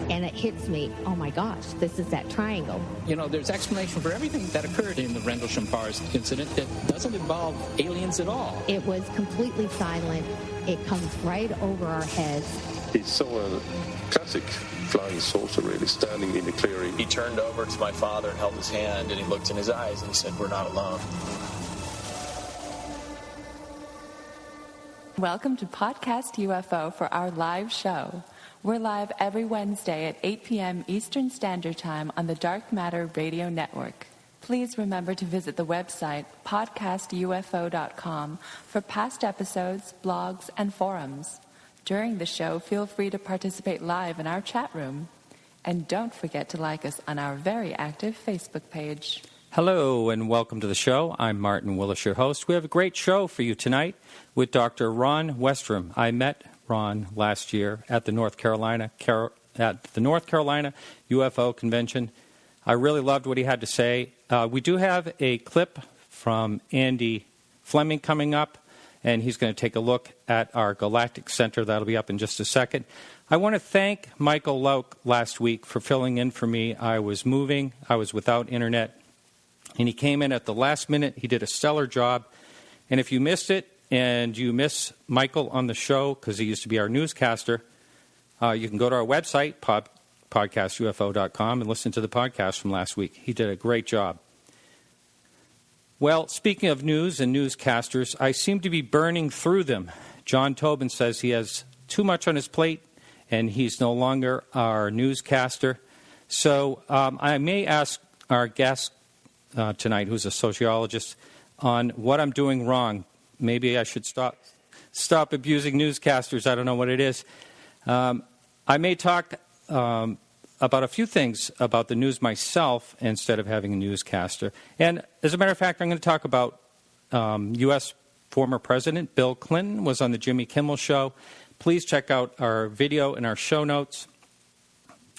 and it hits me, oh my gosh, this is that triangle. You know, there's explanation for everything that occurred in the Rendlesham Bars incident that doesn't involve aliens at all. It was completely silent. It comes right over our heads. He saw a classic flying saucer, really, standing in the clearing. He turned over to my father and held his hand, and he looked in his eyes, and he said, "We're not alone." Welcome to Podcast UFO for our live show. We're live every Wednesday at 8 p.m. Eastern Standard Time on the Dark Matter Radio Network. Please remember to visit the website podcastufo.com for past episodes, blogs, and forums. During the show, feel free to participate live in our chat room. And don't forget to like us on our very active Facebook page. Hello and welcome to the show. I'm Martin Willis, your host. We have a great show for you tonight with Dr. Ron Westrum. I met Ron last year at the North Carolina UFO convention. I really loved what he had to say. We do have a clip from Andy Fleming coming up, and he's going to take a look at our Galactic Center. That'll be up in just a second. I want to thank Michael Lauk last week for filling in for me. I was moving. I was without internet. And he came in at the last minute. He did a stellar job. And if you missed it and you miss Michael on the show, because he used to be our newscaster, you can go to our website, podcastufo.com, and listen to the podcast from last week. He did a great job. Well, speaking of news and newscasters, I seem to be burning through them. John Tobin says he has too much on his plate, and he's no longer our newscaster. So I may ask our guest tonight, who's a sociologist, on what I'm doing wrong. Maybe I should stop abusing newscasters. I don't know what it is. I may talk about a few things about the news myself instead of having a newscaster. And as a matter of fact, I'm going to talk about U.S. former President Bill Clinton was on the Jimmy Kimmel Show. Please check out our video in our show notes.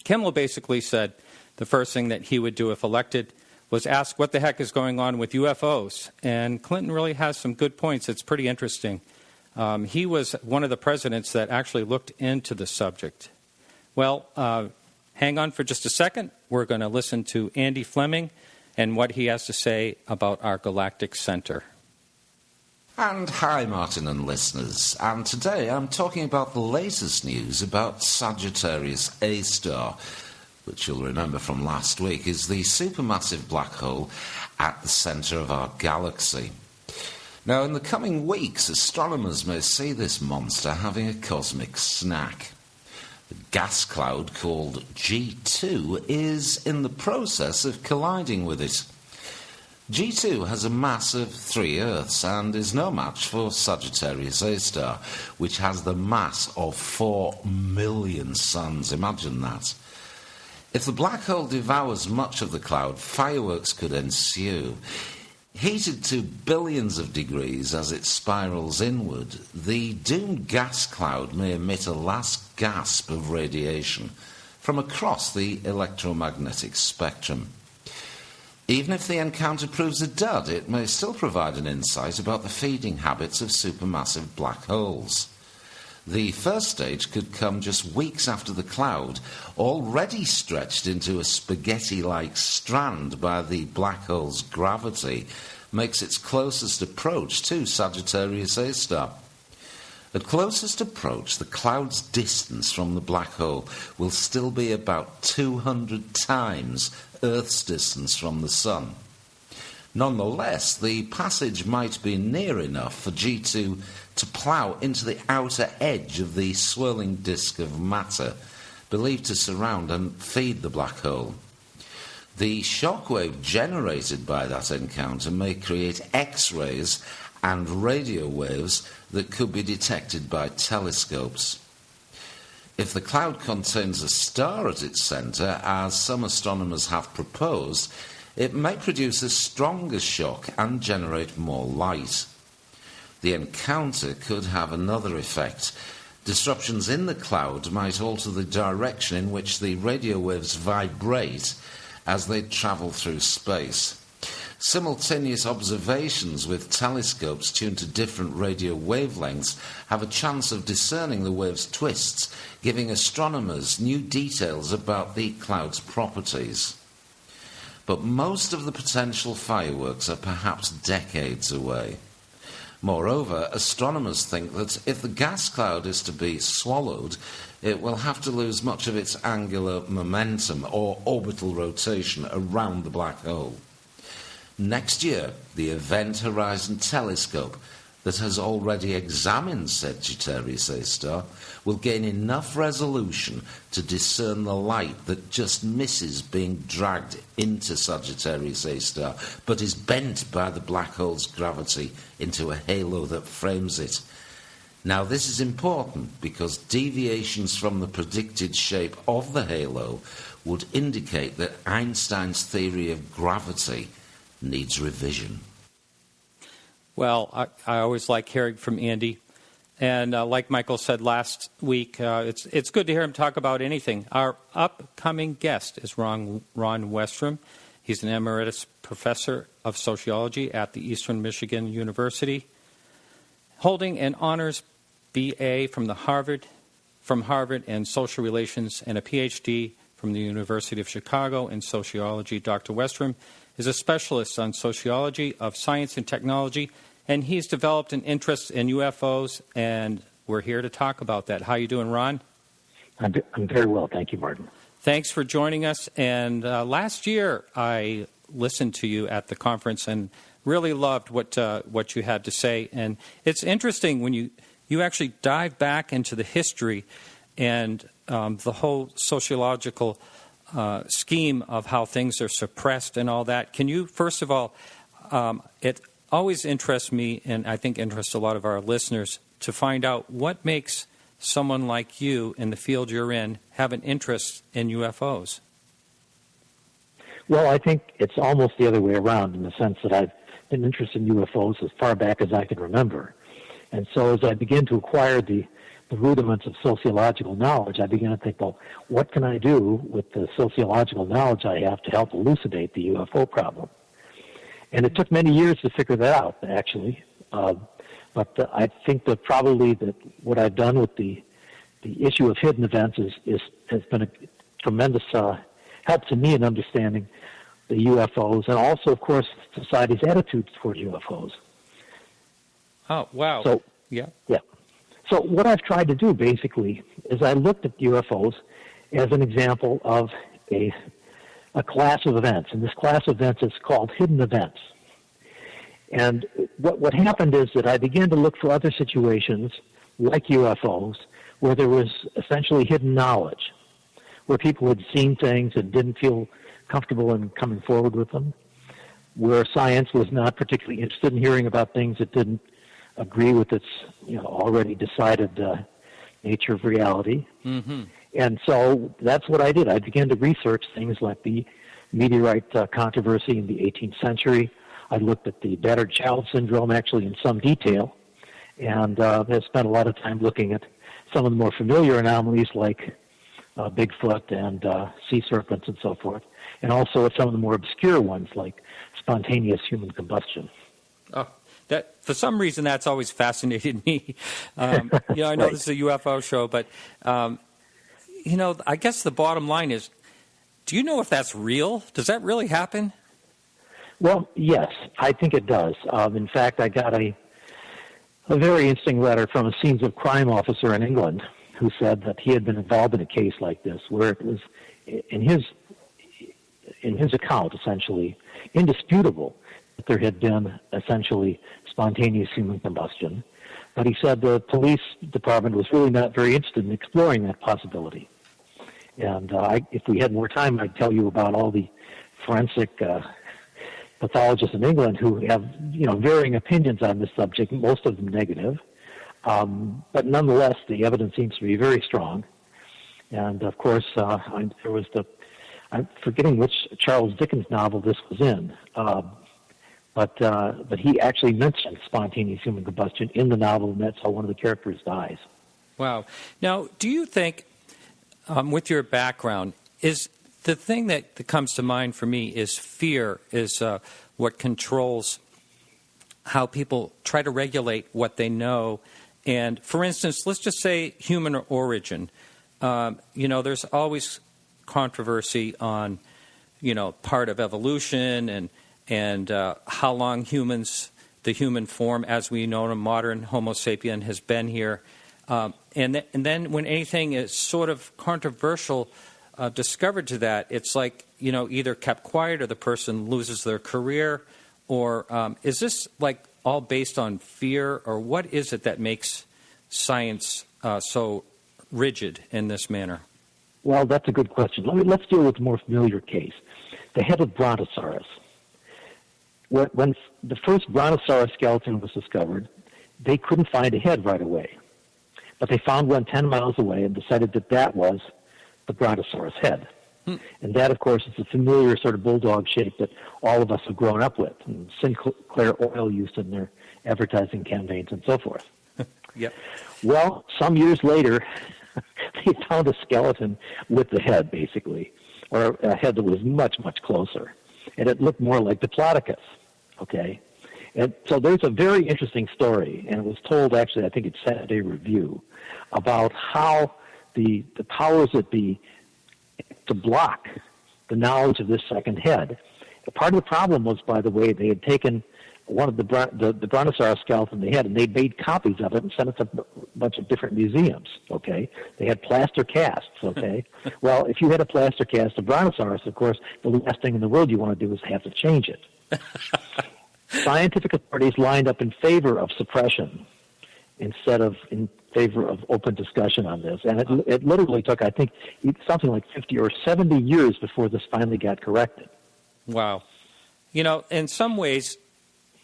Kimmel basically said the first thing that he would do if elected was ask what the heck is going on with UFOs. And Clinton really has some good points. It's pretty interesting. He was one of the presidents that actually looked into the subject. Well, hang on for just a second. We're going to listen to Andy Fleming and what he has to say about our Galactic Center. And hi, Martin and listeners. And today I'm talking about the latest news about Sagittarius A star, which you'll remember from last week, is the supermassive black hole at the centre of our galaxy. Now, in the coming weeks, astronomers may see this monster having a cosmic snack. The gas cloud called G2 is in the process of colliding with it. G2 has a mass of 3 Earths and is no match for Sagittarius A star, which has the mass of 4 million suns. Imagine that. If the black hole devours much of the cloud, fireworks could ensue. Heated to billions of degrees as it spirals inward, the doomed gas cloud may emit a last gasp of radiation from across the electromagnetic spectrum. Even if the encounter proves a dud, it may still provide an insight about the feeding habits of supermassive black holes. The first stage could come just weeks after the cloud, already stretched into a spaghetti-like strand by the black hole's gravity, makes its closest approach to Sagittarius A star. At closest approach, the cloud's distance from the black hole will still be about 200 times Earth's distance from the Sun. Nonetheless, the passage might be near enough for G2 to plough into the outer edge of the swirling disk of matter, believed to surround and feed the black hole. The shockwave generated by that encounter may create X-rays and radio waves that could be detected by telescopes. If the cloud contains a star at its centre, as some astronomers have proposed, it may produce a stronger shock and generate more light. The encounter could have another effect. Disruptions in the cloud might alter the direction in which the radio waves vibrate as they travel through space. Simultaneous observations with telescopes tuned to different radio wavelengths have a chance of discerning the wave's twists, giving astronomers new details about the cloud's properties. But most of the potential fireworks are perhaps decades away. Moreover, astronomers think that if the gas cloud is to be swallowed, it will have to lose much of its angular momentum or orbital rotation around the black hole. Next year, the Event Horizon Telescope that has already examined Sagittarius A star will gain enough resolution to discern the light that just misses being dragged into Sagittarius A star, but is bent by the black hole's gravity into a halo that frames it. Now, this is important because deviations from the predicted shape of the halo would indicate that Einstein's theory of gravity needs revision. Well, I always like hearing from Andy. And like Michael said last week, it's good to hear him talk about anything. Our upcoming guest is Ron Westrum. He's an Emeritus Professor of Sociology at the Eastern Michigan University, holding an honors BA from Harvard in Social Relations and a PhD from the University of Chicago in Sociology. Dr. Westrum is a specialist on sociology of science and technology, and he's developed an interest in UFOs, and we're here to talk about that. How you doing, Ron? I'm very well, thank you, Martin. Thanks for joining us. And last year I listened to you at the conference and really loved what you had to say. And it's interesting when you actually dive back into the history and the whole sociological scheme of how things are suppressed and all that. Can you, first of all, it always interests me, and I think interests a lot of our listeners, to find out what makes someone like you in the field you're in have an interest in UFOs. Well, I think it's almost the other way around in the sense that I've been interested in UFOs as far back as I can remember. And so as I begin to acquire the rudiments of sociological knowledge, I began to think, well, what can I do with the sociological knowledge I have to help elucidate the UFO problem? And it took many years to figure that out, actually. But I think that probably that what I've done with the issue of hidden events has been a tremendous help to me in understanding the UFOs and also, of course, society's attitudes toward UFOs. Oh, wow. So, yeah. So what I've tried to do, basically, is I looked at UFOs as an example of a class of events, and this class of events is called hidden events. And what happened is that I began to look for other situations like UFOs where there was essentially hidden knowledge, where people had seen things and didn't feel comfortable in coming forward with them, where science was not particularly interested in hearing about things that didn't agree with its already decided nature of reality. Mm-hmm. And so that's what I did. I began to research things like the meteorite controversy in the 18th century. I looked at the battered child syndrome actually in some detail, and have spent a lot of time looking at some of the more familiar anomalies like Bigfoot and sea serpents and so forth, and also at some of the more obscure ones like spontaneous human combustion. Oh, that for some reason that's always fascinated me. I know right. This is a UFO show, but I guess the bottom line is, do you know if that's real? Does that really happen? Well, yes, I think it does. In fact, I got a very interesting letter from a scenes of crime officer in England who said that he had been involved in a case like this, where it was, in his account, essentially, indisputable that there had been essentially spontaneous human combustion. But he said the police department was really not very interested in exploring that possibility. And if we had more time, I'd tell you about all the forensic pathologists in England who have, varying opinions on this subject, most of them negative. But nonetheless, the evidence seems to be very strong. And of course, there was I'm forgetting which Charles Dickens novel this was in, but he actually mentioned spontaneous human combustion in the novel, and that's how one of the characters dies. Wow. Now, do you think, with your background, is the thing that comes to mind for me is fear, is what controls how people try to regulate what they know. And, for instance, let's just say human origin. There's always controversy on, part of evolution and how long the human form as we know, a modern Homo sapien, has been here. And then when anything is sort of controversial discovered to that, it's like, either kept quiet or the person loses their career. Or is this like all based on fear, or what is it that makes science so rigid in this manner? Well, that's a good question. Let's deal with a more familiar case, the head of Brontosaurus. When the first Brontosaurus skeleton was discovered, they couldn't find a head right away. But they found one 10 miles away and decided that was the Brontosaurus head. And that, of course, is a familiar sort of bulldog shape that all of us have grown up with, and Sinclair Oil used in their advertising campaigns and so forth. Yep. Well, some years later, they found a skeleton with the head, basically, or a head that was much, much closer. And it looked more like Diplodocus, okay? And so there's a very interesting story, and it was told, actually, I think it's Saturday Review, about how the powers that be to block the knowledge of this second head. Part of the problem was, by the way, they had taken one of the Brontosaurus skeleton they had, and they'd made copies of it and sent it to a bunch of different museums, okay? They had plaster casts, okay? Well, if you had a plaster cast of Brontosaurus, of course, the last thing in the world you want to do is have to change it. Scientific authorities lined up in favor of suppression instead of in favor of open discussion on this. And it literally took, I think, something like 50 or 70 years before this finally got corrected. Wow. In some ways,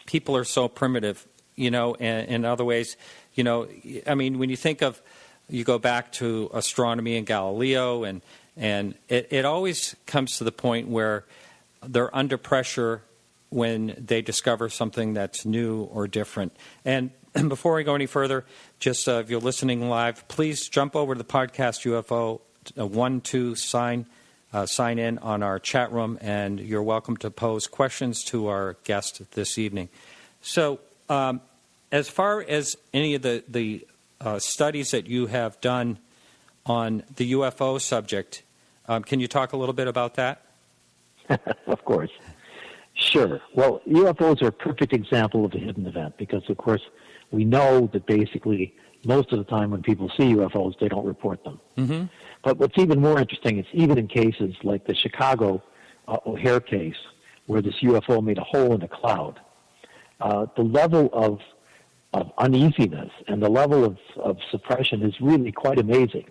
people are so primitive, and in other ways, when you think of, you go back to astronomy and Galileo, and it always comes to the point where they're under pressure when they discover something that's new or different. And before we go any further, just if you're listening live, please jump over to the podcast UFO 12 sign in on our chat room, and you're welcome to pose questions to our guest this evening. So as far as any of the studies that you have done on the UFO subject, can you talk a little bit about that? Of course. Sure. Well, UFOs are a perfect example of a hidden event because, of course, we know that basically most of the time when people see UFOs, they don't report them. Mm-hmm. But what's even more interesting is even in cases like the Chicago O'Hare case where this UFO made a hole in the cloud, the level of uneasiness and the level of suppression is really quite amazing.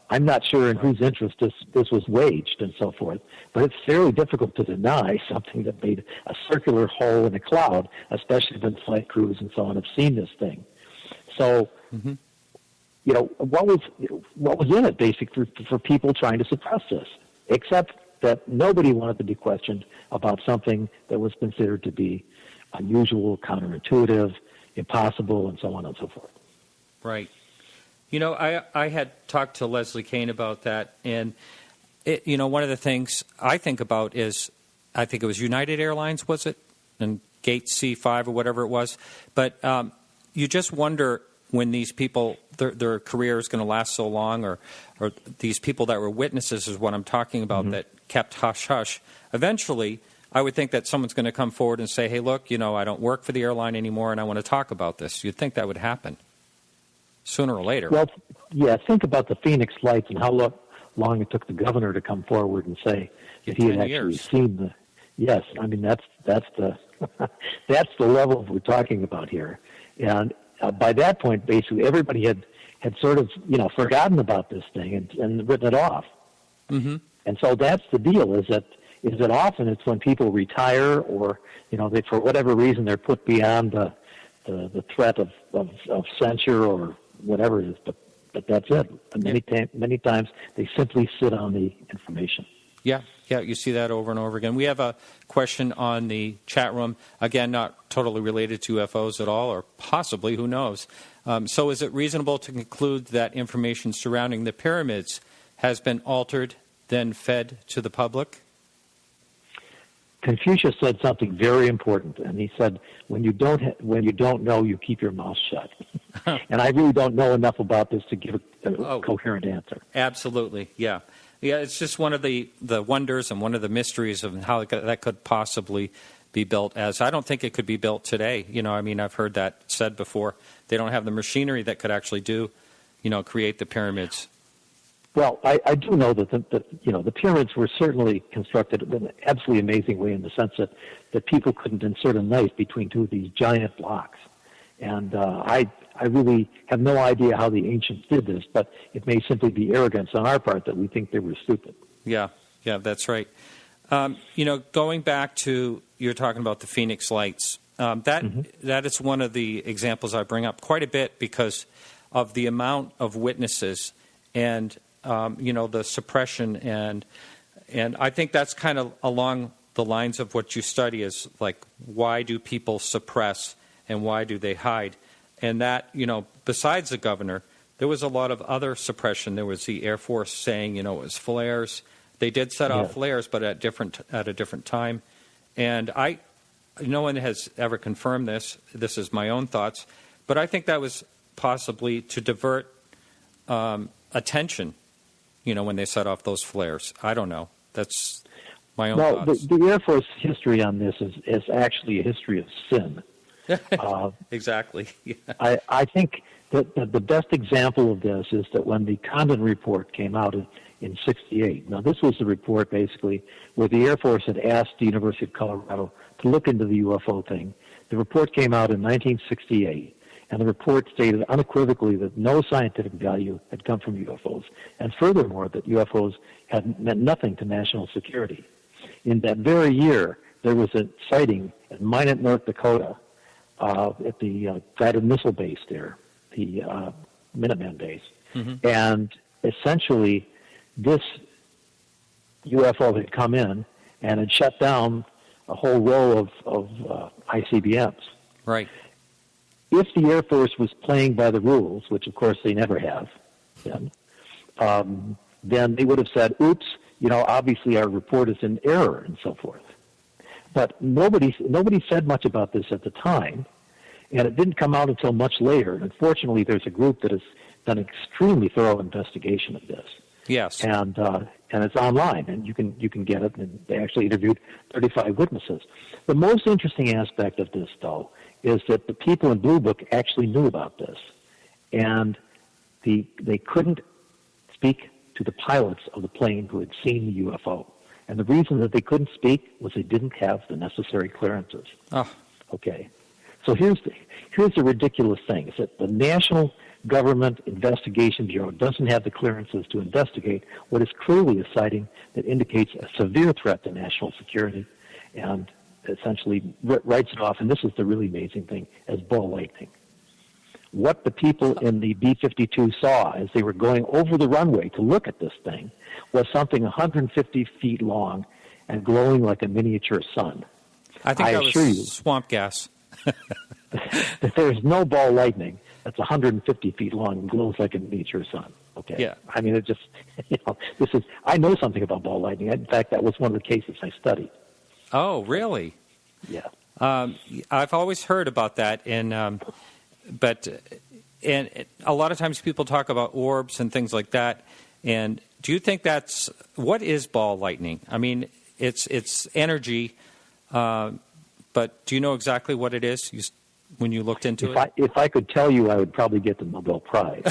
I'm not sure in whose interest this was waged and so forth, but it's fairly difficult to deny something that made a circular hole in a cloud, especially when flight crews and so on have seen this thing. So, what was in it, basically, for people trying to suppress this, except that nobody wanted to be questioned about something that was considered to be unusual, counterintuitive, impossible, and so on and so forth. Right. I had talked to Leslie Kane about that, and one of the things I think about is, I think it was United Airlines, was it? And Gate C5 or whatever it was. But you just wonder when these people, their career is going to last so long, or these people that were witnesses is what I'm talking about, mm-hmm. that kept hush-hush. Eventually, I would think that someone's going to come forward and say, hey, look, I don't work for the airline anymore, and I want to talk about this. You'd think that would happen sooner or later. Well, yeah, think about the Phoenix Lights and how long it took the governor to come forward and say that he had actually seen the. Yes, I mean that's the that's the level we're talking about here, and by that point, basically everybody had sort of forgotten about this thing and written it off. Mm-hmm. And so that's the deal: is that often it's when people retire or they, for whatever reason, they're put beyond the threat of censure or whatever it is, but that's it. And many times they simply sit on the information. Yeah, you see that over and over again. We have a question on the chat room, again, not totally related to UFOs at all, or possibly, who knows. So is it reasonable to conclude that information surrounding the pyramids has been altered, then fed to the public? Confucius said something very important, and he said, when you don't know, you keep your mouth shut. And I really don't know enough about this to give a coherent answer. Absolutely, yeah. Yeah, it's just one of the wonders and one of the mysteries of how that could possibly be built as. I don't think it could be built today. I've heard that said before. They don't have the machinery that could actually create the pyramids. Well, I do know that the pyramids were certainly constructed in an absolutely amazing way in the sense that people couldn't insert a knife between two of these giant blocks. And I really have no idea how the ancients did this, but it may simply be arrogance on our part that we think they were stupid. Yeah, that's right. Going back to, you're talking about the Phoenix Lights, that is one of the examples I bring up quite a bit because of the amount of witnesses and the suppression, and I think that's kind of along the lines of what you study is like, why do people suppress and why do they hide? And that, besides the governor, there was a lot of other suppression. There was the Air Force saying, it was flares. They did set off flares, but at a different time. And no one has ever confirmed this. This is my own thoughts. But I think that was possibly to divert attention, when they set off those flares. I don't know. That's my own thoughts. The Air Force history on this is actually a history of sin. Exactly. Yeah. I think that the best example of this is that when the Condon Report came out in 68. Now, this was the report, basically, where the Air Force had asked the University of Colorado to look into the UFO thing. The report came out in 1968. And the report stated unequivocally that no scientific value had come from UFOs, and furthermore that UFOs had meant nothing to national security. In that very year, there was a sighting at Minot, North Dakota, at the guided missile base there, the Minuteman base. Mm-hmm. And essentially, this UFO had come in and had shut down a whole row of ICBMs. Right. If the Air Force was playing by the rules, which of course they never have, then they would have said, oops, obviously our report is in error and so forth. But nobody said much about this at the time, and it didn't come out until much later. And unfortunately, there's a group that has done an extremely thorough investigation of this. Yes. And it's online, and you can get it. And they actually interviewed 35 witnesses. The most interesting aspect of this, though, is that the people in Blue Book actually knew about this, and they couldn't speak to the pilots of the plane who had seen the UFO. And the reason that they couldn't speak was they didn't have the necessary clearances. Oh. Okay. So here's the ridiculous thing, is that the National Government Investigation Bureau doesn't have the clearances to investigate what is clearly a sighting that indicates a severe threat to national security, and essentially writes it off, and this is the really amazing thing, as ball lightning. What the people in the B-52 saw as they were going over the runway to look at this thing was something 150 feet long and glowing like a miniature sun. I think that was swamp gas. That there's no ball lightning that's 150 feet long and glows like a miniature sun. Okay. Yeah. I mean, it just, I know something about ball lightning. In fact, that was one of the cases I studied. Oh, really? Yeah. I've always heard about that, but a lot of times people talk about orbs and things like that. And do you think what is ball lightning? I mean, it's energy, but do you know exactly what it is when you looked into it? If I could tell you, I would probably get the Nobel Prize.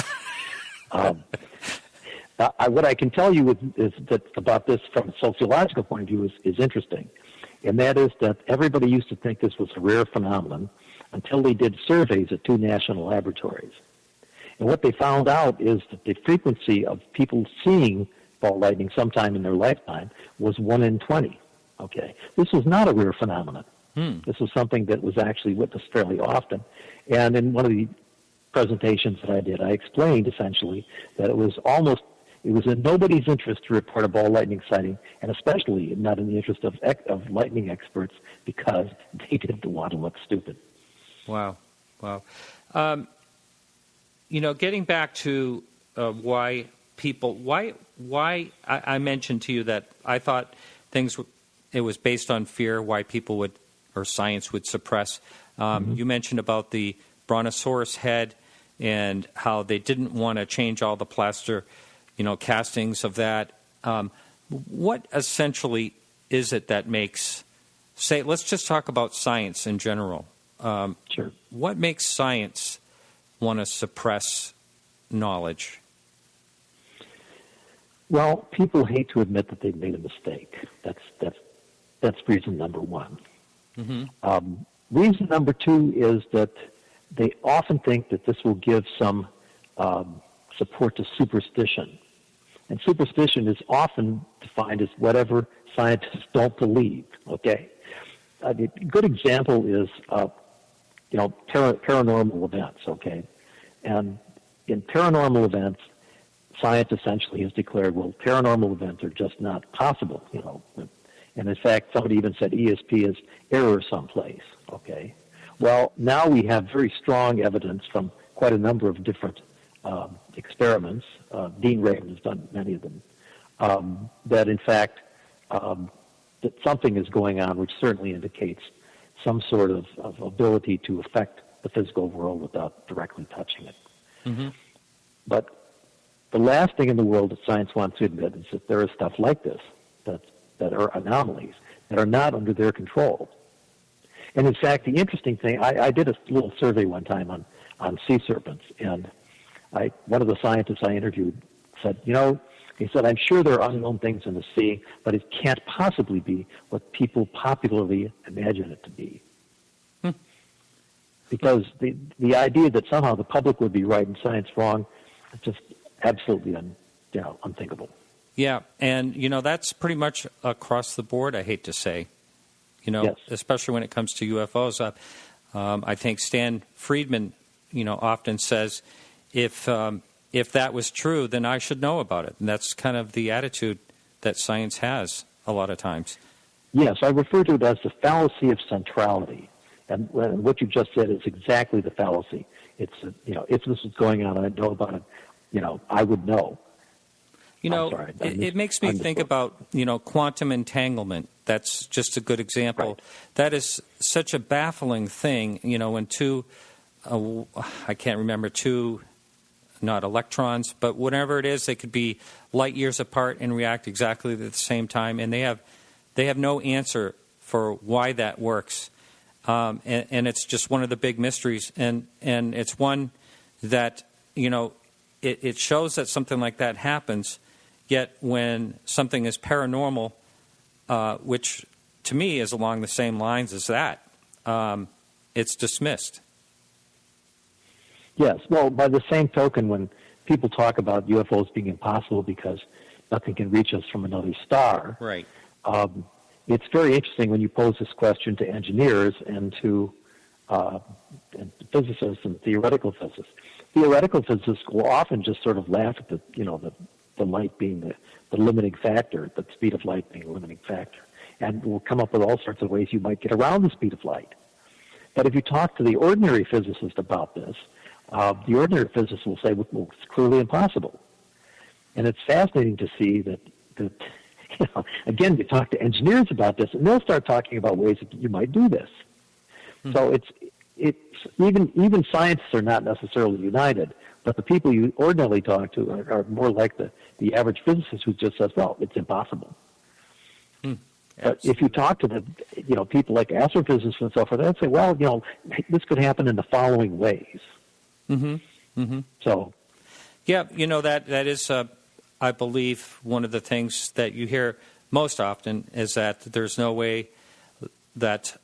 What I can tell you is that about this from a sociological point of view is interesting. And that is that everybody used to think this was a rare phenomenon until they did surveys at 2 national laboratories. And what they found out is that the frequency of people seeing ball lightning sometime in their lifetime was 1 in 20. Okay, this was not a rare phenomenon. This was something that was actually witnessed fairly often. And in one of the presentations that I did, I explained essentially that it was in nobody's interest to report a ball lightning sighting, and especially not in the interest of lightning experts, because they didn't want to look stupid. Wow. Getting back to why I mentioned to you that I thought things it was based on fear, why people would, or science would suppress. You mentioned about the brontosaurus head and how they didn't want to change all the plaster, castings of that. What essentially is it that makes, let's just talk about science in general. Sure. What makes science want to suppress knowledge? Well, people hate to admit that they've made a mistake. That's reason number one. Reason number two is that they often think that this will give some support to superstition. And superstition is often defined as whatever scientists don't believe, okay? A good example is, paranormal events, okay? And in paranormal events, science essentially has declared, well, paranormal events are just not possible, And in fact, somebody even said ESP is error someplace, okay? Well, now we have very strong evidence from quite a number of different experiments. Dean Raven has done many of them, that in fact, that something is going on which certainly indicates some sort of ability to affect the physical world without directly touching it. But the last thing in the world that science wants to admit is that there is stuff like this that are anomalies that are not under their control. And in fact, the interesting thing, I did a little survey one time on sea serpents, and one of the scientists I interviewed said, he said, I'm sure there are unknown things in the sea, but it can't possibly be what people popularly imagine it to be. Because the idea that somehow the public would be right and science wrong is just absolutely unthinkable. Yeah, and, that's pretty much across the board, I hate to say. Yes. Especially when it comes to UFOs. I think Stan Friedman, often says, if that was true, then I should know about it. And that's kind of the attitude that science has a lot of times. Yes, I refer to it as the fallacy of centrality. And what you just said is exactly the fallacy. It's, if this was going on and I know about it, I would know. Sorry, it makes me think about, quantum entanglement. That's just a good example. Right. That is such a baffling thing, when I can't remember, not electrons, but whatever it is, they could be light years apart and react exactly at the same time, and they have no answer for why that works. And it's just one of the big mysteries, and it's one that, it shows that something like that happens. Yet when something is paranormal, which to me is along the same lines as that, it's dismissed. Yes. Well, by the same token, when people talk about UFOs being impossible because nothing can reach us from another star, right? It's very interesting when you pose this question to engineers and to and physicists and theoretical physicists. Theoretical physicists will often just sort of laugh at the light being the limiting factor, the speed of light being a limiting factor, and will come up with all sorts of ways you might get around the speed of light. But if you talk to the ordinary physicist about this, the ordinary physicist will say, well, it's clearly impossible. And it's fascinating to see that again, you talk to engineers about this, and they'll start talking about ways that you might do this. So it's even scientists are not necessarily united, but the people you ordinarily talk to are more like the average physicist who just says, well, it's impossible. But if you talk to the people like astrophysicists and so forth, they'll say, well, this could happen in the following ways. So, yeah, that is, I believe, one of the things that you hear most often is that there's no way that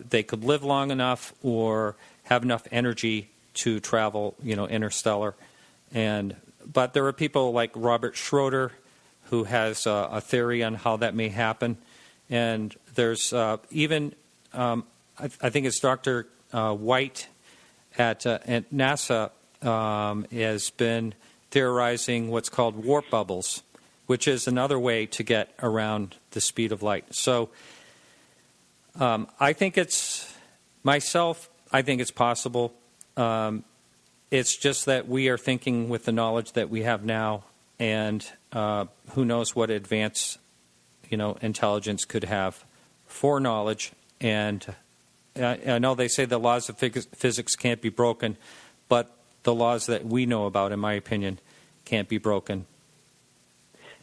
they could live long enough or have enough energy to travel, interstellar. But there are people like Robert Schroeder who has a theory on how that may happen. And there's even, I think it's Dr. White at NASA has been theorizing what's called warp bubbles, which is another way to get around the speed of light. So I think it's possible. It's just that we are thinking with the knowledge that we have now, and who knows what advanced, intelligence could have foreknowledge, and I know they say the laws of physics can't be broken, but the laws that we know about, in my opinion, can't be broken.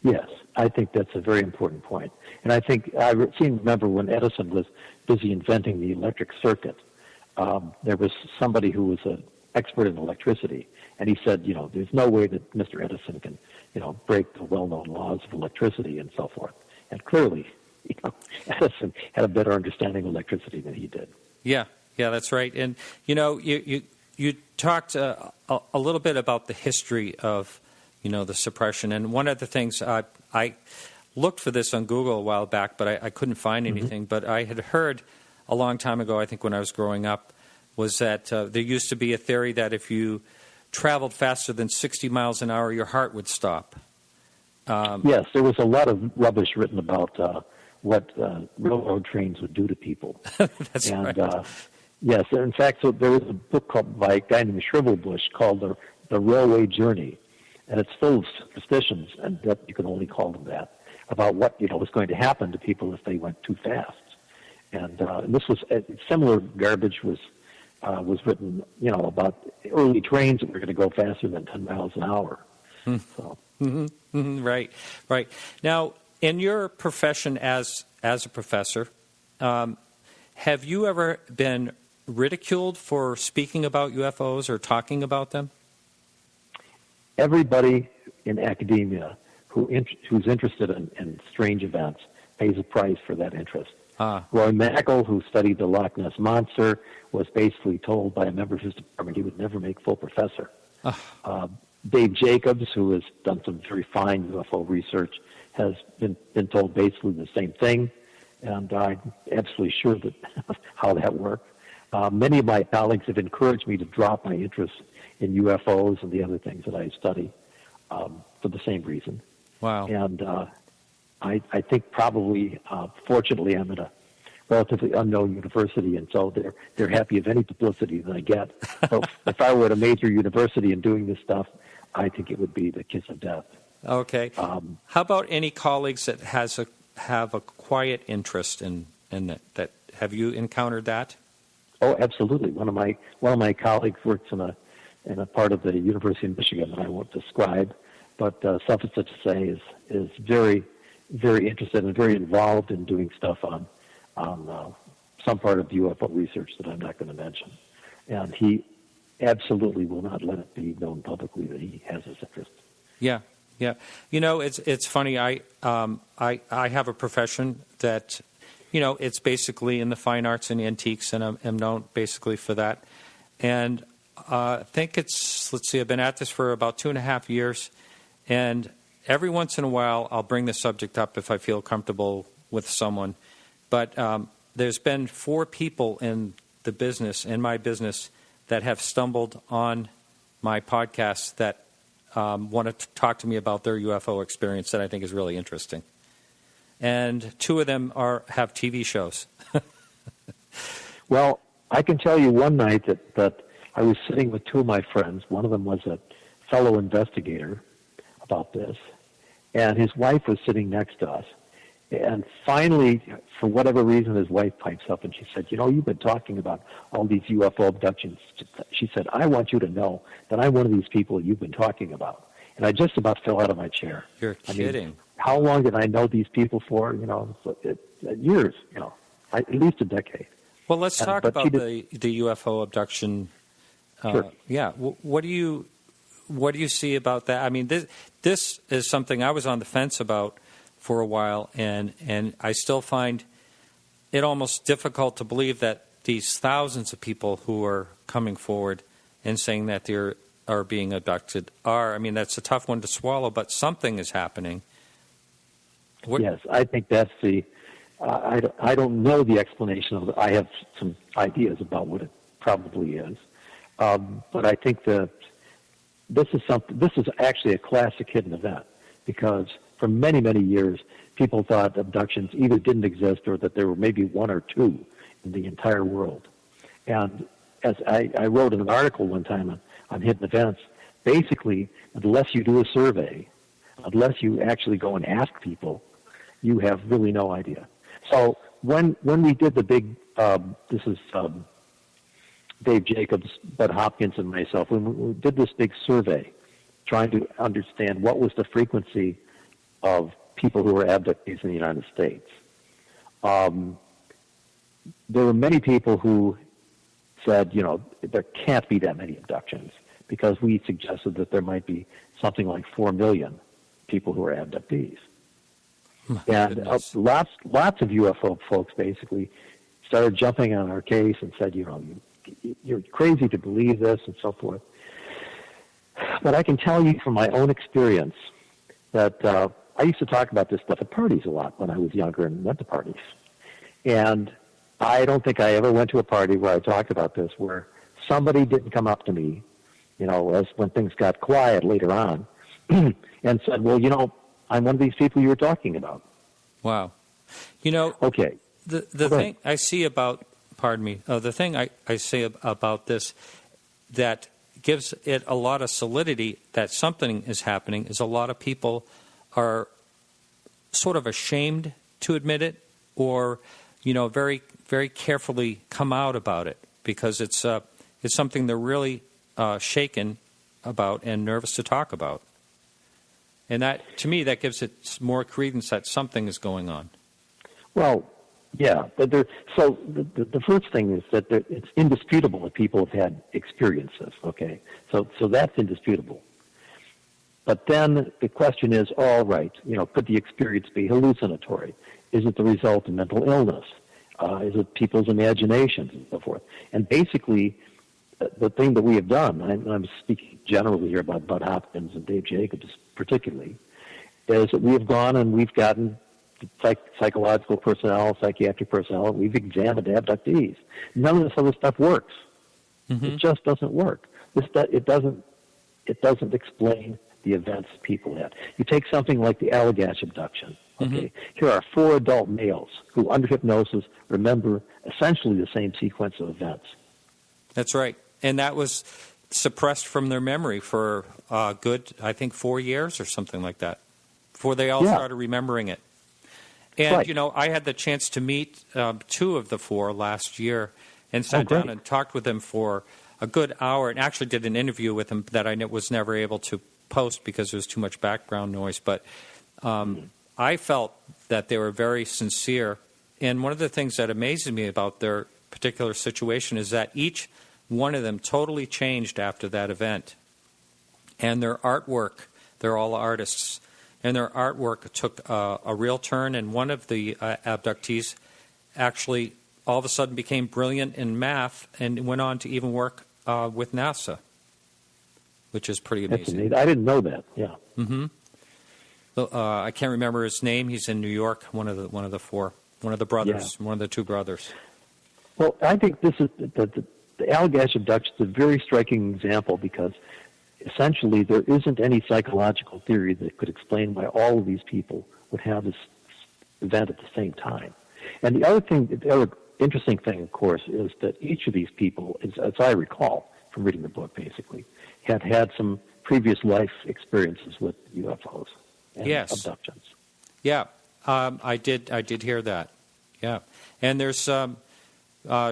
Yes, I think that's a very important point. And I think I remember when Edison was busy inventing the electric circuit, there was somebody who was an expert in electricity, and he said, there's no way that Mr. Edison can, break the well-known laws of electricity and so forth. And clearly, Edison had a better understanding of electricity than he did. Yeah, that's right. And, you talked a little bit about the history of, the suppression. And one of the things, I looked for this on Google a while back, but I couldn't find anything. But I had heard a long time ago, I think when I was growing up, was that there used to be a theory that if you traveled faster than 60 miles an hour, your heart would stop. Yes, there was a lot of rubbish written about what railroad trains would do to people. That's right. Yes, in fact, so there was a book by a guy named Shrivelbush called The Railway Journey, and it's full of superstitions, and that you can only call them that, about what was going to happen to people if they went too fast. And this was similar garbage was written, about early trains that were going to go faster than 10 miles an hour. So. Right. Now, in your profession as a professor, have you ever been ridiculed for speaking about UFOs or talking about them? Everybody in academia who's interested in strange events pays a price for that interest. Roy Mackle, who studied the Loch Ness Monster, was basically told by a member of his department he would never make full professor. Dave Jacobs, who has done some very fine UFO research, has been told basically the same thing, and I'm absolutely sure that how that worked. Many of my colleagues have encouraged me to drop my interest in UFOs and the other things that I study for the same reason. Wow. And I think probably, fortunately, I'm at a relatively unknown university, and so they're happy of any publicity that I get. So if I were at a major university and doing this stuff, I think it would be the kiss of death. Okay. How about any colleagues that have a quiet interest in that? Have you encountered that? Oh, absolutely. One of my colleagues works in a part of the University of Michigan that I won't describe, but suffice it to say is very, very interested and very involved in doing stuff on some part of UFO research that I'm not going to mention, and he absolutely will not let it be known publicly that he has this interest. Yeah. It's funny. I have a profession that, it's basically in the fine arts and antiques, and I'm known basically for that. And I think I've been at this for about 2.5 years, and every once in a while I'll bring the subject up if I feel comfortable with someone. But there's been 4 people in my business, that have stumbled on my podcast that want to talk to me about their UFO experience that I think is really interesting. And 2 of them have TV shows. Well, I can tell you one night that I was sitting with 2 of my friends. One of them was a fellow investigator about this, and his wife was sitting next to us. And finally, for whatever reason, his wife pipes up and she said, you've been talking about all these UFO abductions. She said, I want you to know that I'm one of these people you've been talking about. And I just about fell out of my chair. You're kidding. I mean, how long did I know these people for? Years, at least a decade. Well, let's talk about the UFO abduction. Sure. Yeah. What do you see about that? I mean, this is something I was on the fence about for a while, and I still find it almost difficult to believe that these thousands of people who are coming forward and saying that they are being abducted that's a tough one to swallow, but something is happening. Yes, I think that's I don't know the explanation of it. I have some ideas about what it probably is, but I think that this is actually a classic hidden event, because for many, many years, people thought abductions either didn't exist or that there were maybe 1 or 2 in the entire world. And as I wrote in an article one time on hidden events, basically, unless you do a survey, unless you actually go and ask people, you have really no idea. So when we did the big, this is Dave Jacobs, Bud Hopkins, and myself, when we did this big survey trying to understand what was the frequency of people who were abductees in the United States, there were many people who said, there can't be that many abductions, because we suggested that there might be something like 4 million people who are abductees. And lots of UFO folks basically started jumping on our case and said, you're crazy to believe this and so forth. But I can tell you from my own experience that I used to talk about this stuff at parties a lot when I was younger and went to parties. And I don't think I ever went to a party where I talked about this where somebody didn't come up to me, as when things got quiet later on, and said, well, I'm one of these people you were talking about. Wow. Okay. The thing I see about, the thing I say about this that gives it a lot of solidity that something is happening is a lot of people are sort of ashamed to admit it, or, very, very carefully come out about it, because it's something they're really shaken about and nervous to talk about. And that, to me, that gives it more credence that something is going on. Well, yeah. But so the first thing is that it's indisputable that people have had experiences, okay? So that's indisputable. But then the question is, all right, could the experience be hallucinatory? Is it the result of mental illness? Is it people's imaginations and so forth? And basically, the thing that we have done, I'm speaking generally here about Bud Hopkins and Dave Jacobs particularly, is that we have gone and we've gotten psychological personnel, psychiatric personnel, and we've examined abductees. None of this other stuff works. Mm-hmm. It just doesn't work. It doesn't explain the events people had. You take something like the Allagash abduction. Okay, mm-hmm. Here are 4 adult males who, under hypnosis, remember essentially the same sequence of events. That's right. And that was suppressed from their memory for a good, I think, 4 years or something like that, before they all started remembering it. And, right. I had the chance to meet 2 of the 4 last year and sat down and talked with them for a good hour, and actually did an interview with them that I was never able to post because there was too much background noise. But I felt that they were very sincere. And one of the things that amazes me about their particular situation is that each one of them totally changed after that event. And their artwork, they're all artists, and their artwork took a real turn. And one of the abductees actually all of a sudden became brilliant in math and went on to even work with NASA, which is pretty amazing. That's amazing. I didn't know that. Yeah. Mm-hmm. I can't remember his name. He's in New York. One of the 4, one of the brothers, one of the 2 brothers. Well, I think this is the Allagash abduction is a very striking example, because essentially there isn't any psychological theory that could explain why all of these people would have this event at the same time. And the other interesting thing, of course, is that each of these people, as I recall from reading the book, basically, had some previous life experiences with UFOs and abductions. Yeah, I did hear that. Yeah, and there's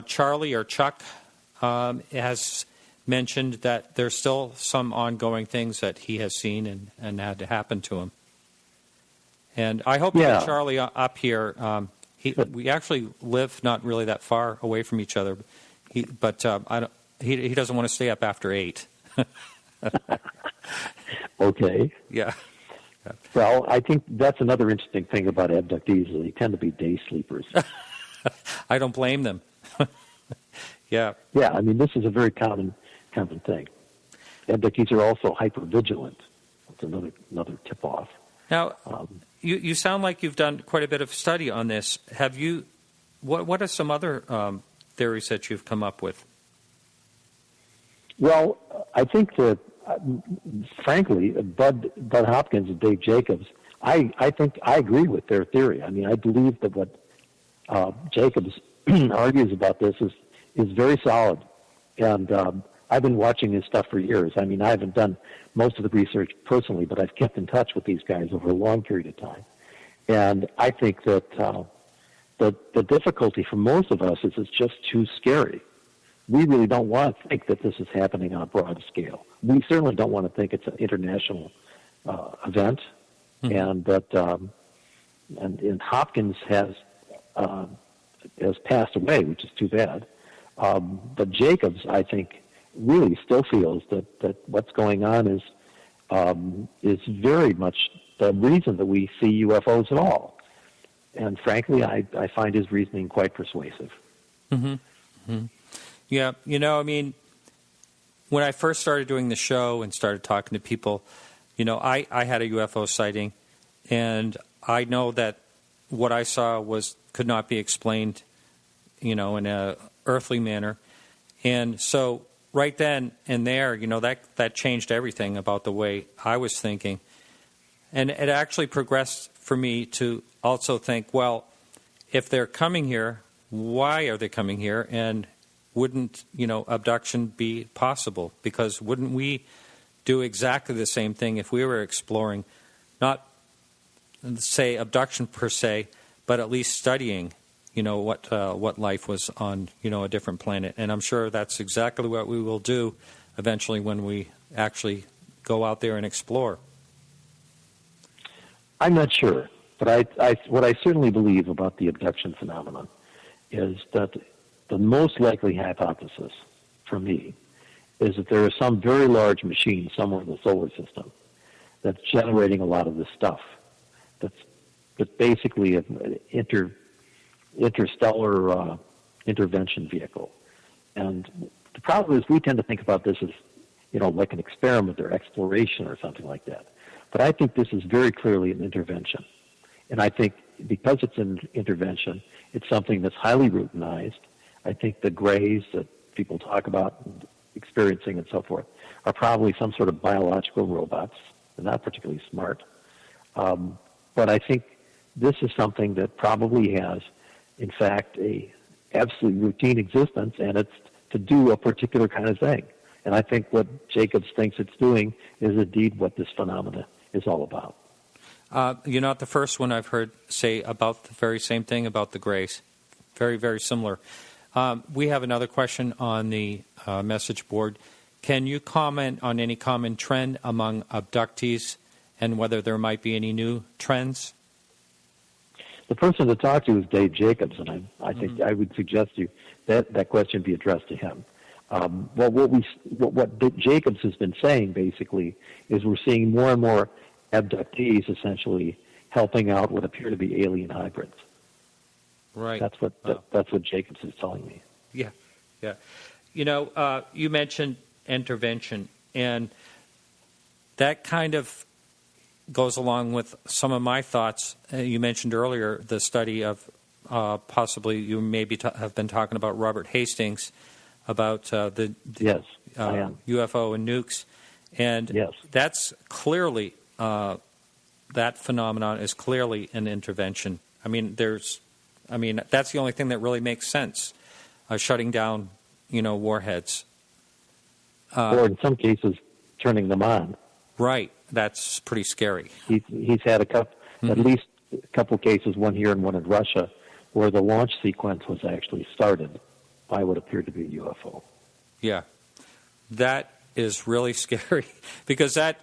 Charlie or Chuck has mentioned that there's still some ongoing things that he has seen and had to happen to him. And I hope to get Charlie up here. We actually live not really that far away from each other, but he doesn't want to stay up after 8. Okay. Yeah. Well, I think that's another interesting thing about abductees, is they tend to be day sleepers. I don't blame them. Yeah. Yeah, I mean, this is a very common thing. Abductees are also hypervigilant. That's another tip-off. Now, you sound like you've done quite a bit of study on this. Have you? What are some other theories that you've come up with? Well, I think that, frankly, Bud Hopkins and Dave Jacobs, I think I agree with their theory. I mean, I believe that what Jacobs argues about this is very solid. And I've been watching his stuff for years. I mean, I haven't done most of the research personally, but I've kept in touch with these guys over a long period of time. And I think that the difficulty for most of us is it's just too scary. We really don't want to think that this is happening on a broad scale. We certainly don't want to think it's an international event, and that and Hopkins has passed away, which is too bad. But Jacobs, I think, really still feels that what's going on is very much the reason that we see UFOs at all. And frankly, I find his reasoning quite persuasive. Mm-hmm. Mm-hmm. Yeah, I mean, when I first started doing the show and started talking to people, I had a UFO sighting, and I know that what I saw could not be explained, in a earthly manner. And so right then and there, that changed everything about the way I was thinking. And it actually progressed for me to also think, well, if they're coming here, why are they coming here? And wouldn't, abduction be possible? Because wouldn't we do exactly the same thing if we were exploring, not, say, abduction per se, but at least studying, what life was on, a different planet. And I'm sure that's exactly what we will do eventually when we actually go out there and explore. I'm not sure, but what I certainly believe about the abduction phenomenon is that the most likely hypothesis for me is that there is some very large machine somewhere in the solar system that's generating a lot of this stuff. That's basically an interstellar intervention vehicle. And the problem is we tend to think about this as, like an experiment or exploration or something like that. But I think this is very clearly an intervention. And I think because it's an intervention, it's something that's highly routinized. I think the grays that people talk about experiencing and so forth are probably some sort of biological robots. They're not particularly smart. But I think this is something that probably has, in fact, a absolutely routine existence, and it's to do a particular kind of thing. And I think what Jacobs thinks it's doing is indeed what this phenomena is all about. You're not the first one I've heard say about the very same thing about the grays. Very, very similar. We have another question on the message board. Can you comment on any common trend among abductees and whether there might be any new trends? The person to talk to is Dave Jacobs, and I think I would suggest you that question be addressed to him. What Jacobs has been saying basically is we're seeing more and more abductees essentially helping out what appear to be alien hybrids. Right. That's what Jacobs is telling me. Yeah. You mentioned intervention, and that kind of goes along with some of my thoughts. You mentioned earlier the study of possibly you maybe have been talking about Robert Hastings about the yes, I am. UFO and nukes, and yes. That's clearly that phenomenon is clearly an intervention. I mean, that's the only thing that really makes sense. Shutting down, warheads. Or in some cases, turning them on. Right. That's pretty scary. He's had at least a couple cases, one here and one in Russia, where the launch sequence was actually started by what appeared to be a UFO. Yeah. That is really scary because it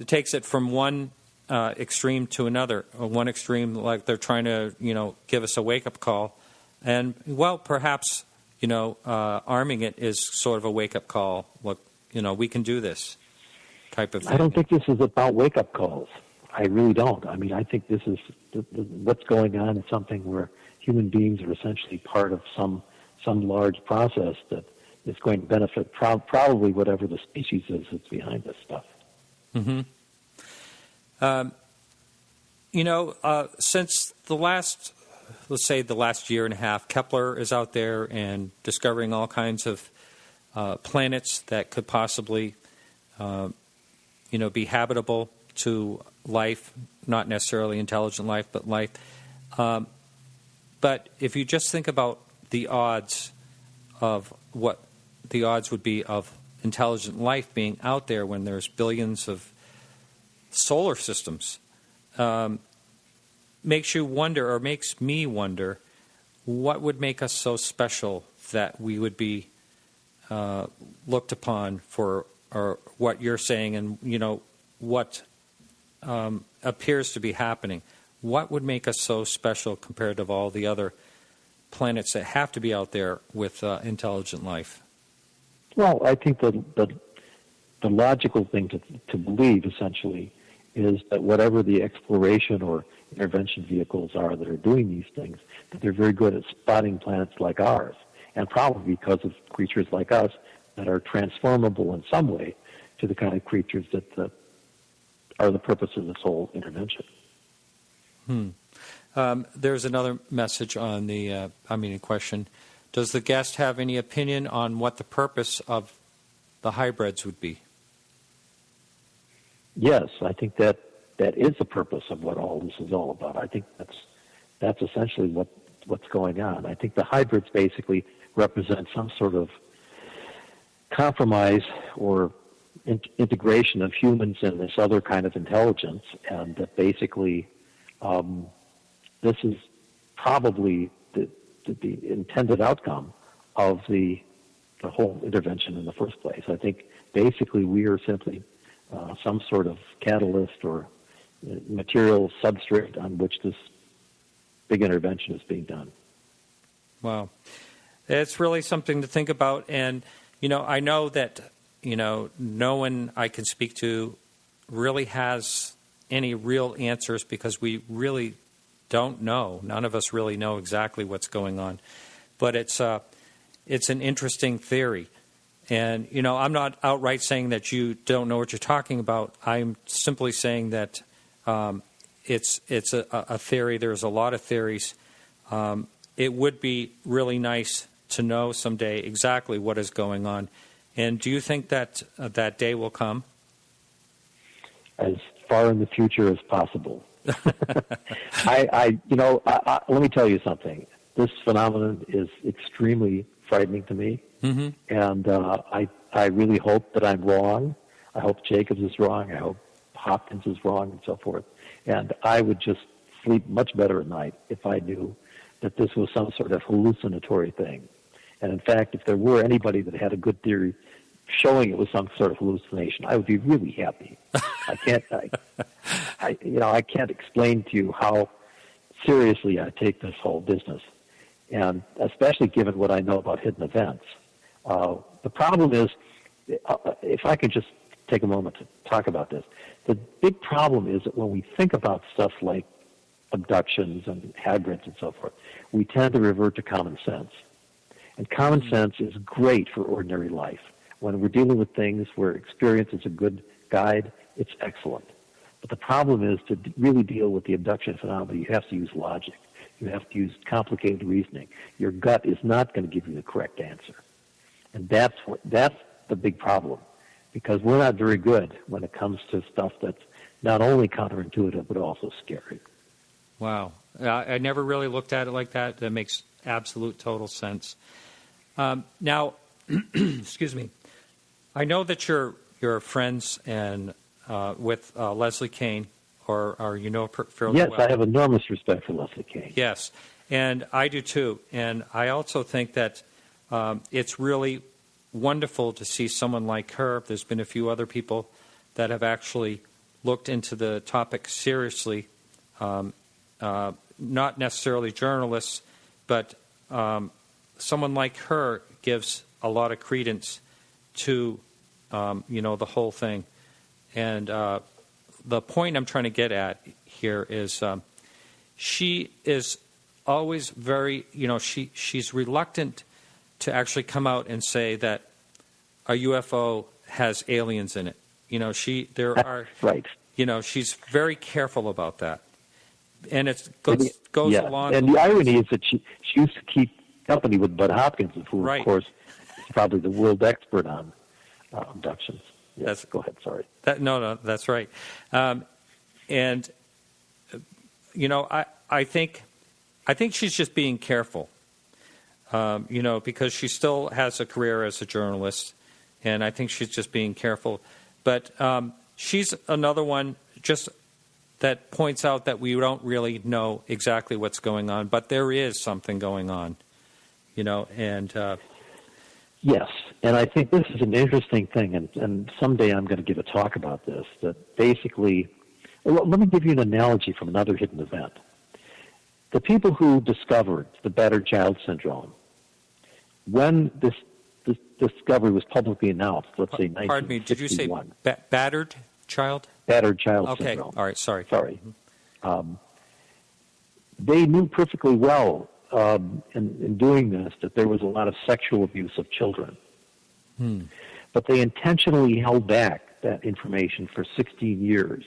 takes it from one extreme to another. One extreme, like they're trying to, give us a wake-up call. And, well, perhaps, arming it is sort of a wake-up call. Look, we can do this type of thing. I don't think this is about wake-up calls. I really don't. I mean, I think this is what's going on is something where human beings are essentially part of some large process that is going to benefit probably whatever the species is that's behind this stuff. Mm-hmm. Since the last year and a half, Kepler is out there and discovering all kinds of planets that could possibly, be habitable to life, not necessarily intelligent life, but life. But if you just think about the odds of what the odds would be of intelligent life being out there when there's billions of solar systems, makes me wonder what would make us so special that we would be looked upon for, or what you're saying, and what appears to be happening? What would make us so special compared to all the other planets that have to be out there with intelligent life? Well, I think the logical thing to believe, essentially, is that whatever the exploration or intervention vehicles are that are doing these things, that they're very good at spotting planets like ours, and probably because of creatures like us that are transformable in some way to the kind of creatures that are the purpose of this whole intervention. There's another message on the question. Does the guest have any opinion on what the purpose of the hybrids would be? Yes, I think that is the purpose of what all this is all about. I think that's essentially what's going on. I think the hybrids basically represent some sort of compromise or integration of humans and this other kind of intelligence, and that basically this is probably the intended outcome of the whole intervention in the first place. I think basically we are simply some sort of catalyst or material substrate on which this big intervention is being done. Wow. It's really something to think about. And, I know that, no one I can speak to really has any real answers, because we really don't know. None of us really know exactly what's going on. But it's an interesting theory. And, I'm not outright saying that you don't know what you're talking about. I'm simply saying that it's a theory. There's a lot of theories. It would be really nice to know someday exactly what is going on. And do you think that that day will come? As far in the future as possible. Let me tell you something. This phenomenon is extremely frightening to me. Mm-hmm. And I really hope that I'm wrong. I hope Jacobs is wrong. I hope Hopkins is wrong, and so forth. And I would just sleep much better at night if I knew that this was some sort of hallucinatory thing. And in fact, if there were anybody that had a good theory showing it was some sort of hallucination, I would be really happy. I can't explain to you how seriously I take this whole business, and especially given what I know about hidden events. The problem is, if I could just take a moment to talk about this, the big problem is that when we think about stuff like abductions and hybrids and so forth, we tend to revert to common sense. And common sense is great for ordinary life. When we're dealing with things where experience is a good guide, it's excellent. But the problem is, to really deal with the abduction phenomenon, you have to use logic. You have to use complicated reasoning. Your gut is not going to give you the correct answer. And that's the big problem, because we're not very good when it comes to stuff that's not only counterintuitive but also scary. Wow. I never really looked at it like that. That makes absolute total sense. Now, excuse me, I know that you're friends and with Leslie Kean, or you know fairly well. Yes, I have enormous respect for Leslie Kean. Yes, and I do too. And I also think that it's really wonderful to see someone like her. There's been a few other people that have actually looked into the topic seriously, not necessarily journalists, but someone like her gives a lot of credence to, the whole thing. And the point I'm trying to get at here is she is always very, she's reluctant to actually come out and say that a UFO has aliens in it. Right. She's very careful about that. And it goes along. And the irony is that she used to keep company with Bud Hopkins, who, right, of course, is probably the world expert on abductions. Yes, go ahead. Sorry. No, that's right. I think she's just being careful. Because she still has a career as a journalist, and I think she's just being careful. But she's another one, just that points out that we don't really know exactly what's going on, but there is something going on, and yes, and I think this is an interesting thing, and someday I'm going to give a talk about this, that basically, well, let me give you an analogy from another hidden event. The people who discovered the battered child syndrome, when this discovery was publicly announced, let's say 1961. Pardon me, did you say battered child? Battered child Okay, syndrome. all right, sorry. They knew perfectly well in doing this that there was a lot of sexual abuse of children. But they intentionally held back that information for 16 years.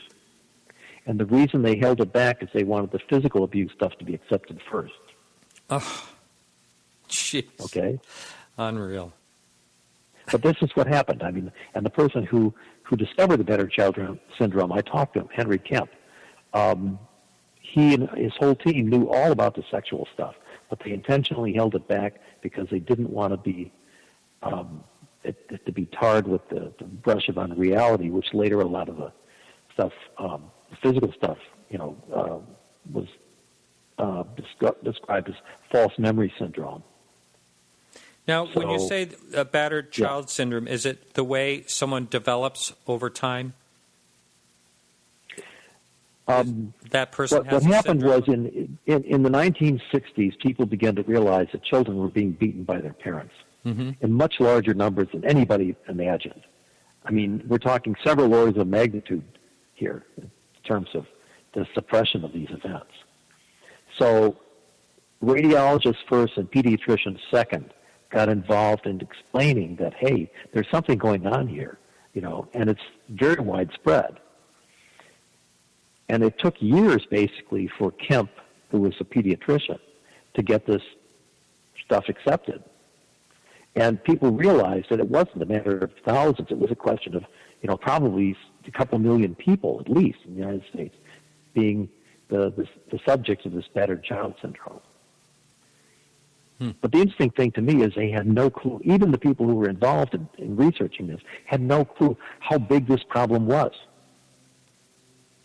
And the reason they held it back is they wanted the physical abuse stuff to be accepted first. Oh, jeez. Okay? Unreal. But this is what happened. I mean, and the person who discovered the battered child syndrome, I talked to him, Henry Kemp. He and his whole team knew all about the sexual stuff, but they intentionally held it back because they didn't want to be tarred with the brush of unreality, which later a lot of the stuff, the physical stuff, was described as false memory syndrome. Now, when you say a battered child syndrome, is it the way someone develops over time? That person has what happened syndrome? was in the 1960s, people began to realize that children were being beaten by their parents in much larger numbers than anybody imagined. I mean, we're talking several orders of magnitude here in terms of the suppression of these events. So radiologists first and pediatricians second got involved in explaining that, hey, there's something going on here, and it's very widespread. And it took years, basically, for Kemp, who was a pediatrician, to get this stuff accepted. And people realized that it wasn't a matter of thousands. It was a question of, probably a couple million people, at least, in the United States, being the subjects of this battered child syndrome. But the interesting thing to me is they had no clue. Even the people who were involved in researching this had no clue how big this problem was.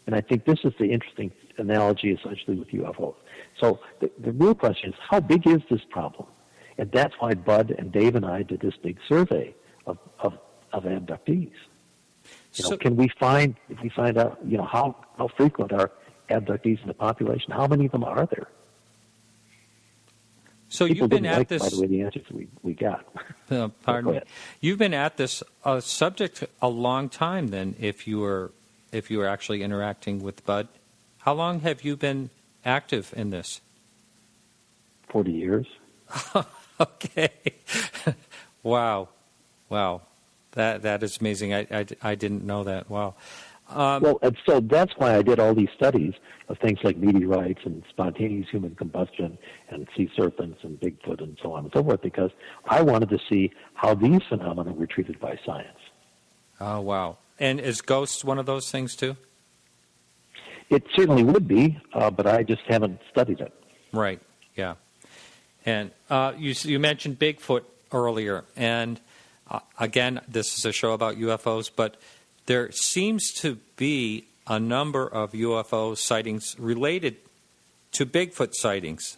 And I think this is the interesting analogy, essentially, with UFOs. So the real question is, how big is this problem? And that's why Bud and Dave and I did this big survey of abductees. Can we find, if we find out, how frequent are abductees in the population? How many of them are there? So People you've been didn't at like, this. by the way, the answers we got. Pardon me. You've been at this subject a long time. Then, if you were actually interacting with Bud, how long have you been active in this? 40 years. Okay. Wow. That is amazing. I didn't know that. Wow. Well, and so that's why I did all these studies of things like meteorites and spontaneous human combustion and sea serpents and Bigfoot and so on and so forth, because I wanted to see how these phenomena were treated by science. Oh, wow. And is ghosts one of those things, too? It certainly would be, but I just haven't studied it. Right, yeah. And you mentioned Bigfoot earlier, and again, this is a show about UFOs, but there seems to be a number of UFO sightings related to Bigfoot sightings.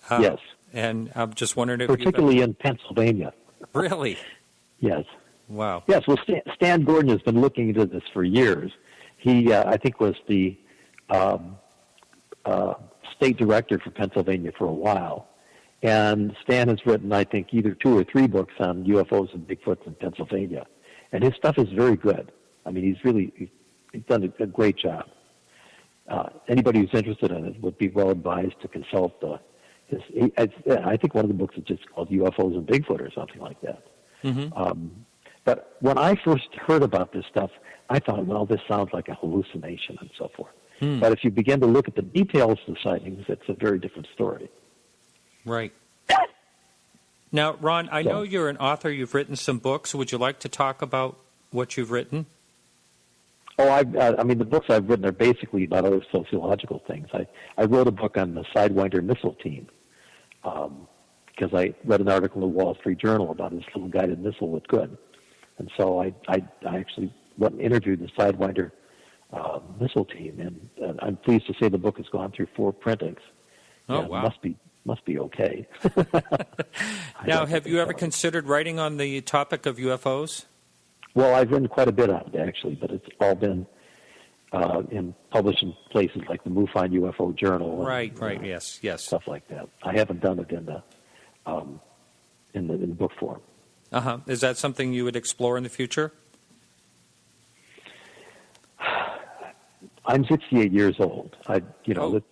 Yes. And I'm just wondering if particularly in Pennsylvania. Really? Yes. Wow. Yes, well, Stan Gordon has been looking into this for years. He, I think, was the state director for Pennsylvania for a while. And Stan has written, I think, either 2 or 3 books on UFOs and Bigfoots in Pennsylvania. And his stuff is very good. I mean, he's done a great job. Anybody who's interested in it would be well advised to consult I think one of the books is just called UFOs and Bigfoot or something like that. Mm-hmm. But when I first heard about this stuff, I thought, well, this sounds like a hallucination and so forth. But if you begin to look at the details of the sightings, it's a very different story. Right. Now, Ron, I know you're an author. You've written some books. Would you like to talk about what you've written? Oh, I mean, the books I've written are basically about other sociological things. I wrote a book on the Sidewinder missile team because I read an article in the Wall Street Journal about this little guided missile with good. And so I actually went and interviewed the Sidewinder missile team, and I'm pleased to say the book has gone through 4 printings. Oh, wow. Must be okay. Now, have you ever considered writing on the topic of UFOs? Well, I've written quite a bit on it, actually, but it's all been published in places like the MUFON UFO Journal. Right, yes. Stuff like that. I haven't done it in the book form. Uh-huh. Is that something you would explore in the future? I'm 68 years old.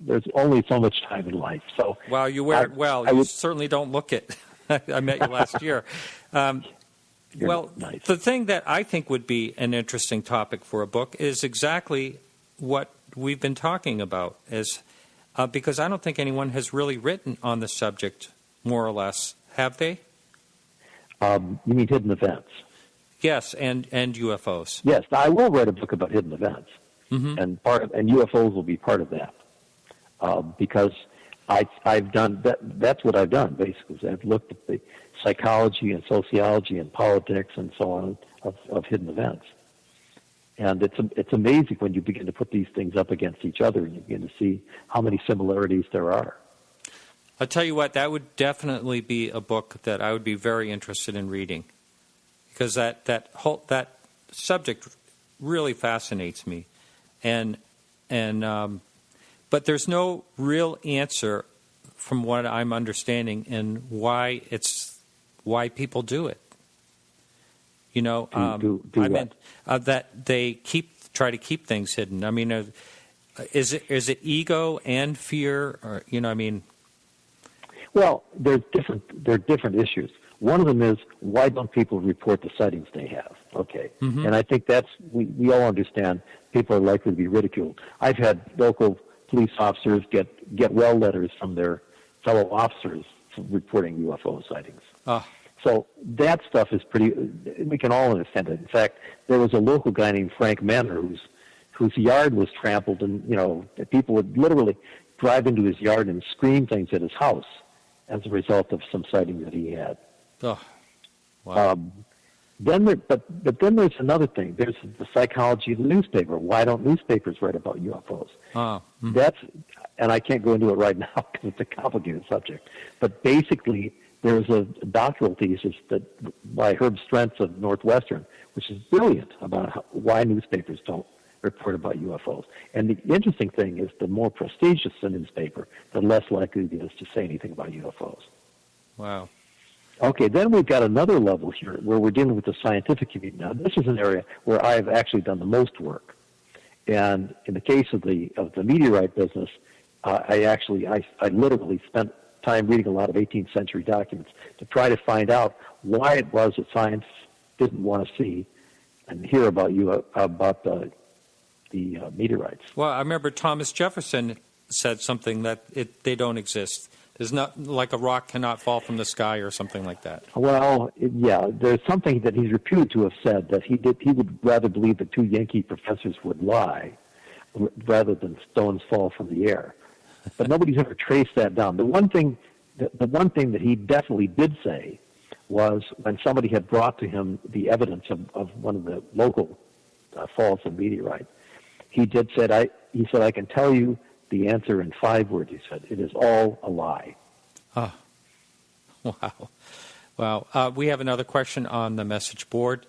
There's only so much time in life. So well, you wear it well. You certainly don't look it. I met you last year. Well, nice. The thing that I think would be an interesting topic for a book is exactly what we've been talking about, because I don't think anyone has really written on the subject, more or less. Have they? You mean hidden events? Yes, and UFOs. Yes, I will write a book about hidden events. Mm-hmm. And UFOs will be part of that, because I've done that. That's what I've done basically. I've looked at the psychology and sociology and politics and so on of hidden events, and it's amazing when you begin to put these things up against each other and you begin to see how many similarities there are. I'll tell you what, that would definitely be a book that I would be very interested in reading, because that subject really fascinates me. But there's no real answer, from what I'm understanding, in why people do it. You know, that they try to keep things hidden. I mean, is it ego and fear, or Well, there are different issues. One of them is, why don't people report the sightings they have? Okay. Mm-hmm. And I think we all understand people are likely to be ridiculed. I've had local police officers get well letters from their fellow officers reporting UFO sightings. So that stuff is we can all understand it. In fact, there was a local guy named Frank Manor whose yard was trampled, and people would literally drive into his yard and scream things at his house as a result of some sighting that he had. Oh, wow. Then there's another thing. There's the psychology of the newspaper. Why don't newspapers write about UFOs? Mm-hmm. And I can't go into it right now because it's a complicated subject. But basically, there's a doctoral thesis by Herb Strentz of Northwestern, which is brilliant, about why newspapers don't report about UFOs. And the interesting thing is, the more prestigious the newspaper, the less likely it is to say anything about UFOs. Wow. Okay, then we've got another level here where we're dealing with the scientific community. Now, this is an area where I've actually done the most work. And in the case of the meteorite business, I literally spent time reading a lot of 18th century documents to try to find out why it was that science didn't want to see and hear about the meteorites. Well, I remember Thomas Jefferson said something that they don't exist. There's not, like a rock cannot fall from the sky or something like that. Well, there's something that he's reputed to have said, that he would rather believe that 2 Yankee professors would lie rather than stones fall from the air. But nobody's ever traced that down. The one thing that he definitely did say was, when somebody had brought to him the evidence of one of the local falls of meteorite, he said, I can tell you the answer in 5 words. He said, it is all a lie. Oh, wow. We have another question on the message board.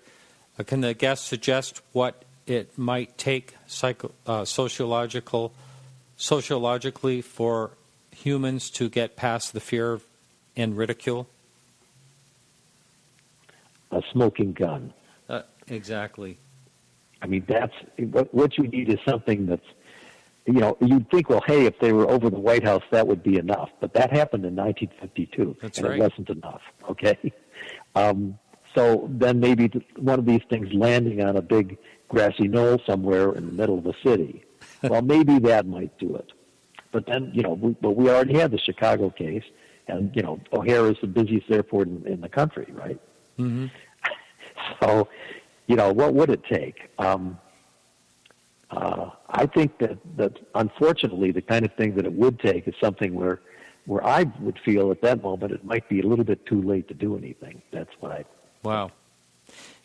Can the guest suggest what it might take sociologically for humans to get past the fear and ridicule? A smoking gun. Exactly. I mean, that's what you need is something that's, you'd think, well, hey, if they were over the White House, that would be enough. But that happened in 1952, That's and right. It wasn't enough, okay? So then maybe one of these things landing on a big grassy knoll somewhere in the middle of the city, well, maybe that might do it. But then, we already had the Chicago case, and, O'Hare is the busiest airport in the country, right? Mm-hmm. So, what would it take? I think that unfortunately the kind of thing that it would take is something where I would feel at that moment it might be a little bit too late to do anything. That's what I... Wow.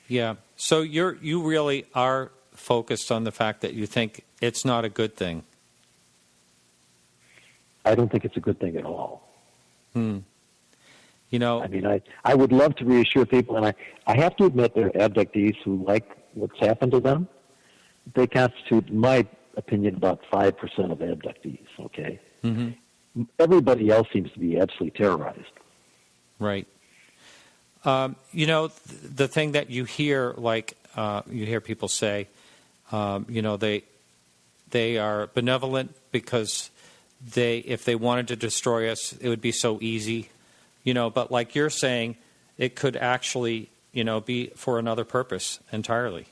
Yeah. So you really are focused on the fact that you think it's not a good thing? I don't think it's a good thing at all. You know, I mean, I would love to reassure people, and I have to admit there are abductees who like what's happened to them. They constitute, in my opinion, about 5% of abductees, okay? Mm-hmm. Everybody else seems to be absolutely terrorized. Right. You know, the thing that you hear, like you hear people say, you know, they are benevolent because if they wanted to destroy us, it would be so easy, you know. But like you're saying, it could actually, you know, be for another purpose entirely.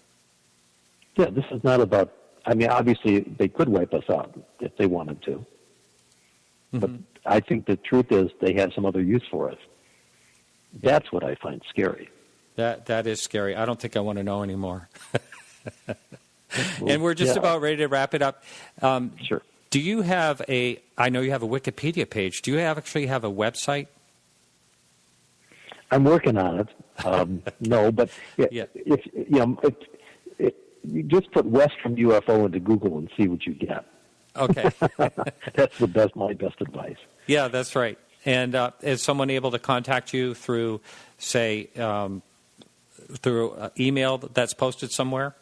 Yeah, this is not about. I mean, obviously they could wipe us out if they wanted to, mm-hmm. but I think the truth is they have some other use for us. That's what I find scary. That is scary. I don't think I want to know anymore. And we're just about ready to wrap it up. Sure. Do you have I know you have a Wikipedia page. Do you actually have a website? I'm working on it. No, but if you just put Westrum UFO into Google and see what you get. Okay. That's my best advice. Yeah, that's right. And is someone able to contact you through, say, through email that's posted somewhere?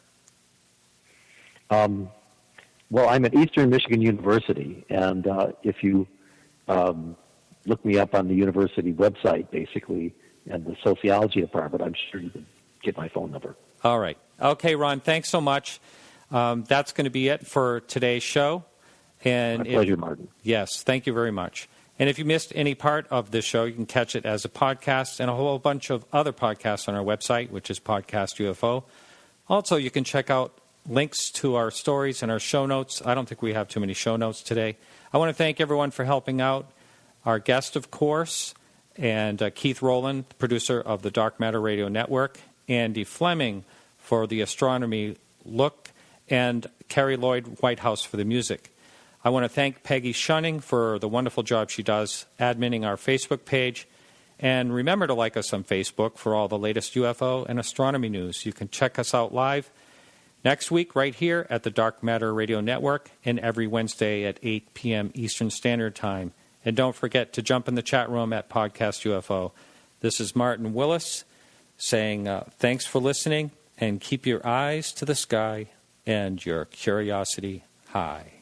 Well, I'm at Eastern Michigan University, and if you look me up on the university website, basically, and the sociology department, I'm sure you can get my phone number. All right. Okay, Ron, thanks so much. That's going to be it for today's show. And my pleasure, Martin. Yes, thank you very much. And if you missed any part of this show, you can catch it as a podcast and a whole bunch of other podcasts on our website, which is Podcast UFO. Also, you can check out links to our stories and our show notes. I don't think we have too many show notes today. I want to thank everyone for helping out. Our guest, of course, and Keith Rowland, producer of the Dark Matter Radio Network, Andy Fleming for the astronomy look, and Carrie Lloyd Whitehouse for the music. I want to thank Peggy Shunning for the wonderful job she does adminning our Facebook page. And remember to like us on Facebook for all the latest UFO and astronomy news. You can check us out live next week right here at the Dark Matter Radio Network and every Wednesday at 8 p.m. Eastern Standard Time. And don't forget to jump in the chat room at Podcast UFO. This is Martin Willis saying thanks for listening, and keep your eyes to the sky and your curiosity high.